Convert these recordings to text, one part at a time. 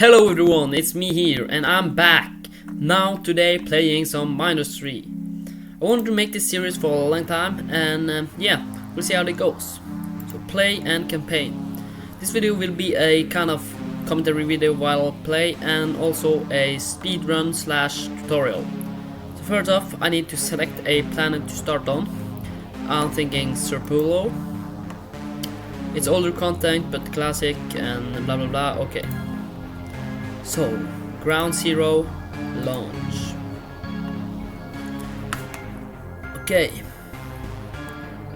Hello everyone, it's me here and I'm back now today playing some Mindustry. I wanted to make this series for a long time and yeah, we'll see how it goes. So play and campaign. This video will be a kind of commentary video while I play and also a speedrun slash tutorial. So first off, I need to select a planet to start on. I'm thinking Serpulo. It's older content but classic and blah blah blah. Okay. So, ground zero, launch. Okay.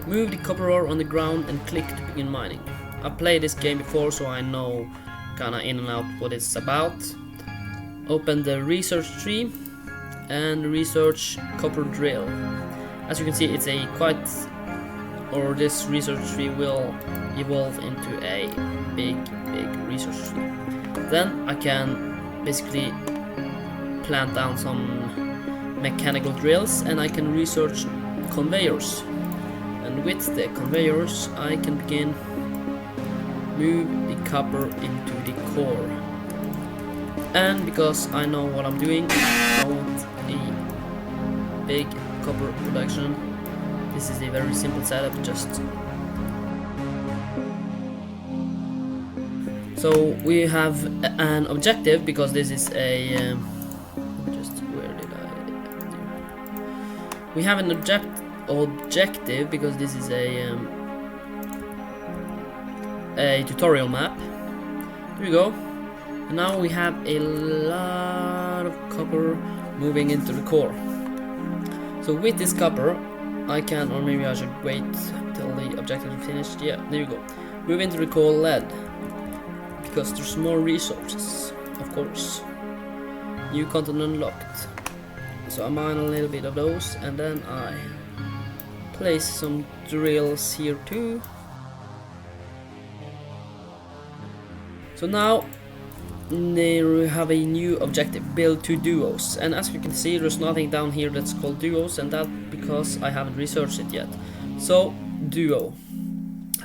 Move the copper ore on the ground and click to begin mining. I've played this game before, so I know kinda in and out what it's about. Open the research tree and research copper drill. As you can see, it's a this research tree will evolve into a big research tree. Then I can basically plant down some mechanical drills and I can research conveyors. And with the conveyors I can begin move the copper into the core. And because I know what I'm doing, I want a big copper production. This is a very simple setup, So we have an objective because this is a we have an objective because this is a tutorial map. Here we go. And now we have a lot of copper moving into the core. So with this copper I can, or maybe I should wait till the objective is finished. Yeah, there you go. Move into the core lead. Because there's more resources, of course. New content unlocked. So I mine a little bit of those and then I place some drills here too. So now we have a new objective, build 2 duos, and as you can see there's nothing down here that's called duos, and that's because I haven't researched it yet. So duo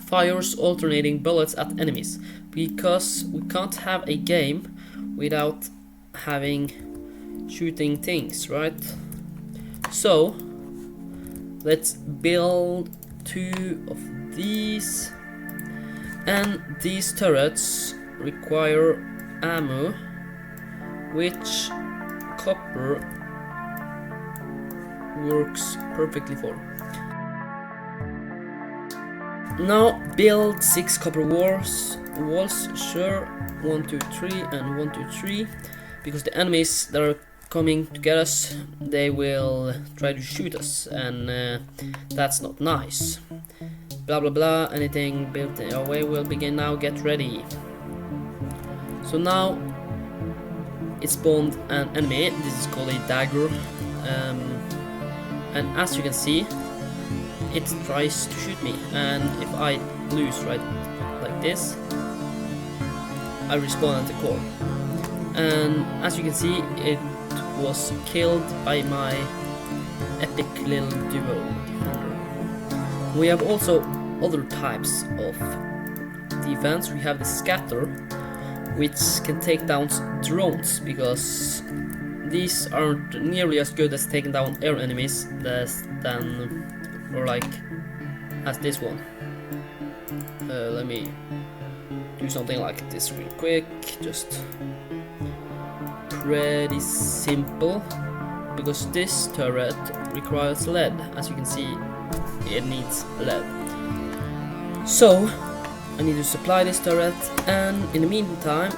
fires alternating bullets at enemies, because we can't have a game without having shooting things, right? So let's build 2 of these, and these turrets require ammo, which copper works perfectly for. Now build 6 copper walls, sure, 1 2 3 and 1 2 3, because the enemies that are coming to get us, they will try to shoot us, and that's not nice. Blah blah blah, anything built our way will begin now, get ready. So now it spawned an enemy, this is called a dagger, and as you can see it tries to shoot me, and if I lose right like this, I respawn at the core. And as you can see, it was killed by my epic little duo defender. We have also other types of defense. We have the scatter, which can take down drones, because these aren't nearly as good as taking down air enemies as this one. Let me do something like this real quick, just pretty simple, because this turret requires lead. As you can see, it needs lead. So I need to supply this turret, and in the meantime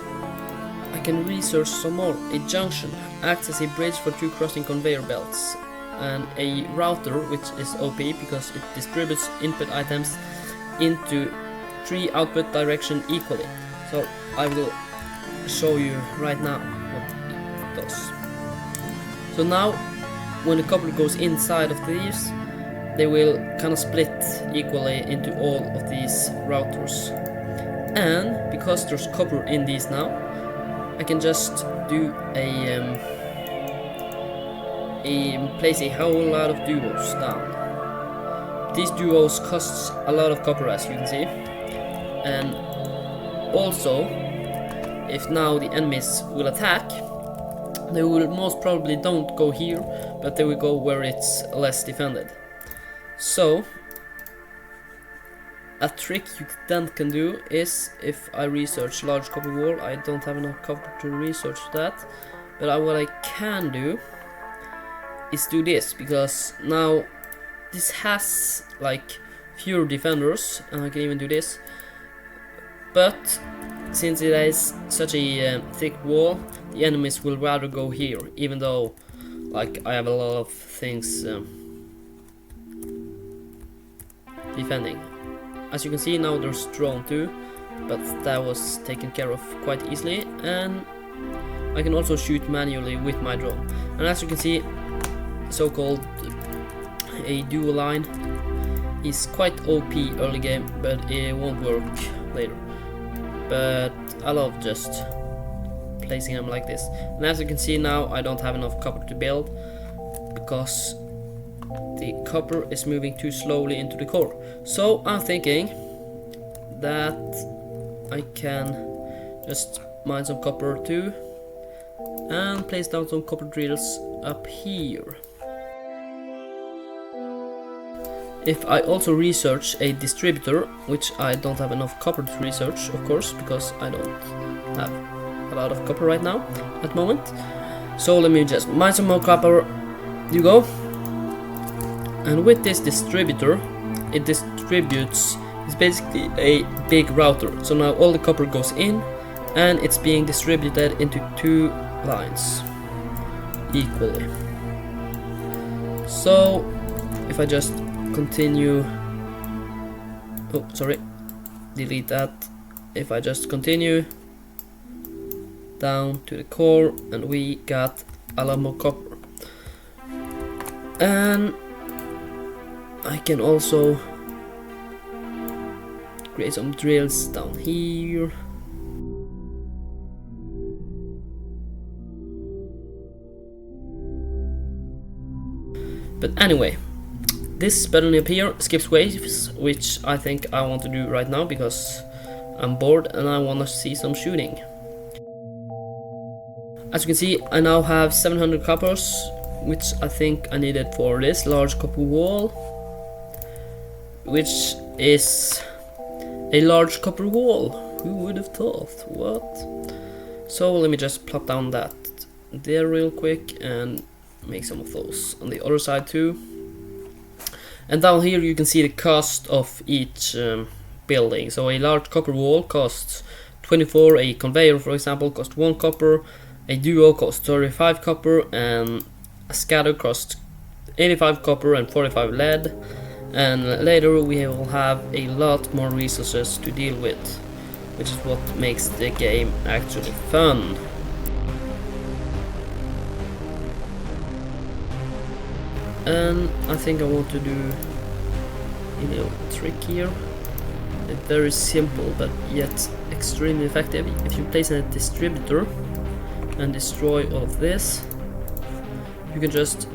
I can research some more. A junction acts as a bridge for 2 crossing conveyor belts, and a router, which is OP because it distributes input items into 3 output direction equally. So I will show you right now what it does. So now when the copper goes inside of these, they will kind of split equally into all of these routers. And because there's copper in these now, I can just do place a whole lot of duos down. These duos costs a lot of copper, as you can see, and also if now the enemies will attack, they will most probably don't go here, but they will go where it's less defended. So a trick you then can do is, if I research large copper wall, I don't have enough copper to research that, but what I can do is do this, because now this has like fewer defenders, and I can even do this, but since it is such a thick wall, the enemies will rather go here, even though like I have a lot of things defending. As you can see now there's drone too, but that was taken care of quite easily, and I can also shoot manually with my drone. And as you can see, so-called a dual line is quite OP early game, but it won't work later. But I love just placing them like this. And as you can see now, I don't have enough copper to build, because the copper is moving too slowly into the core. So I'm thinking that I can just mine some copper too, and place down some copper drills up here. If I also research a distributor, which I don't have enough copper to research, of course, because I don't have a lot of copper right now at the moment. So let me just mine some more copper. You go. And with this distributor, it distributes, it's basically a big router. So now all the copper goes in, and it's being distributed into 2 lines equally. So if I just continue, oh sorry, delete that. If I just continue down to the core, and we got a lot more copper. And I can also create some drills down here. But anyway, this button up here skips waves, which I think I want to do right now because I'm bored and I want to see some shooting. As you can see, I now have 700 coppers, which I think I needed for this large copper wall, which is a large copper wall. Who would have thought? What? So let me just plop down that there real quick and make some of those on the other side too. And down here you can see the cost of each building. So a large copper wall costs 24, a conveyor for example costs 1 copper, a duo costs 35 copper, and a scatter costs 85 copper and 45 lead. And later we will have a lot more resources to deal with, which is what makes the game actually fun. And I think I want to do a little trick here. It's very simple but yet extremely effective. If you place a distributor and destroy all of this, you can just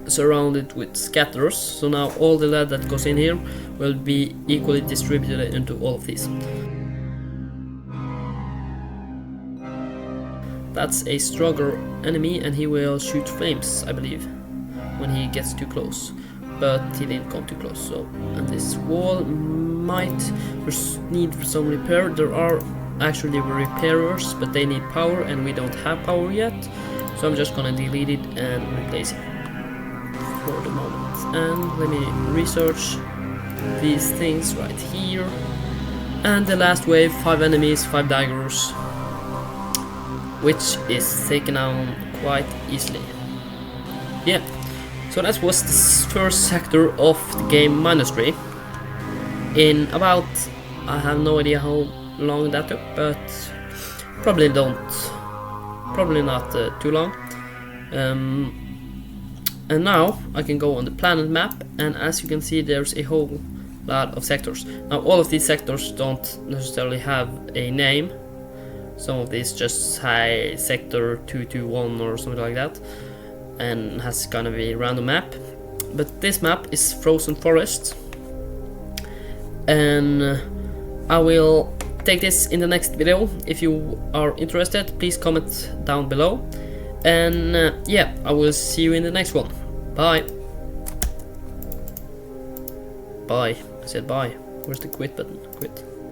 surround it with scatters. So now all the lead that goes in here will be equally distributed into all of these. That's a stronger enemy and he will shoot flames, I believe, when he gets too close. But he didn't come too close. So, and this wall might need some repair. There are actually repairers, but they need power and we don't have power yet. So I'm just gonna delete it and replace it for the moment. And let me research these things right here. And the last wave, 5 enemies, 5 daggers, which is taken out quite easily. Yeah, so that was the first sector of the game Mindustry. In about, I have no idea how long that took, but probably not too long. And now I can go on the planet map, and as you can see there's a whole lot of sectors. Now all of these sectors don't necessarily have a name. Some of these just say sector 221 or something like that, and has kind of a random map. But this map is frozen forest, and I will take this in the next video. If you are interested, please comment down below. And yeah, I will see you in the next one. Bye. Bye. I said bye. Where's the quit button? Quit.